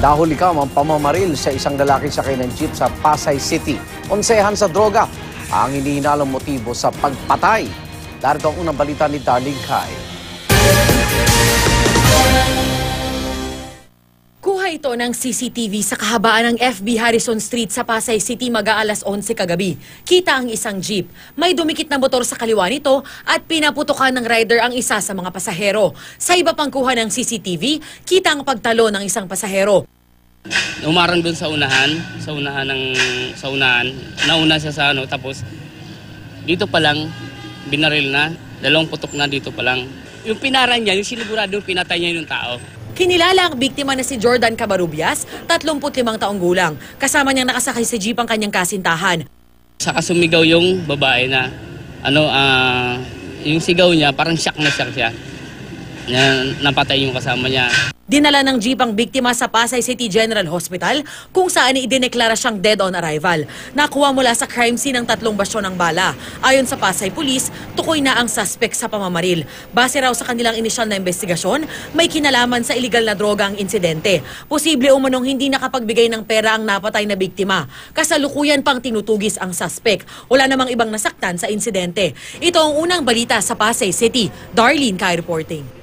Dahol ikaw ang pamamaril sa isang lalaki sakay ng jeep sa Pasay City. Onsehan sa droga ang hinihinalang motibo sa pagpatay. Darito ang unang balita ni Darling Kai. Kuha ito ng CCTV sa kahabaan ng FB Harrison Street sa Pasay City mag-aalas 11 kagabi. Kita ang isang jeep. May dumikit na motor sa kaliwa nito at pinaputukan ng rider ang isa sa mga pasahero. Sa iba pang kuha ng CCTV, kita ang pagtalo ng isang pasahero. Umarang doon sa unahan, nauna siya sa tapos dito pa lang, binaril na, dalawang putok na dito pa lang. Yung pinara niya, yung sinigurado pinatay niya yung tao. Kinilala ang biktima na si Jordan Cabarubias, 35 taong gulang. Kasama niyang nakasakay sa jeep ang kanyang kasintahan. Saka sumigaw yung babae na, yung sigaw niya, parang shock siya. Napatay yung kasama niya. Dinala ng jeep ang biktima sa Pasay City General Hospital kung saan idineklara siyang dead on arrival. Nakuha mula sa crime scene ang 3 basyon ng bala. Ayon sa Pasay Police, tukoy na ang suspect sa pamamaril. Base raw sa kanilang inisyal na investigasyon, may kinalaman sa iligal na droga ang insidente. Posible umanong hindi nakapagbigay ng pera ang napatay na biktima. Kasalukuyan pang tinutugis ang suspect. Wala namang ibang nasaktan sa insidente. Ito ang unang balita sa Pasay City. Darlene Kai reporting.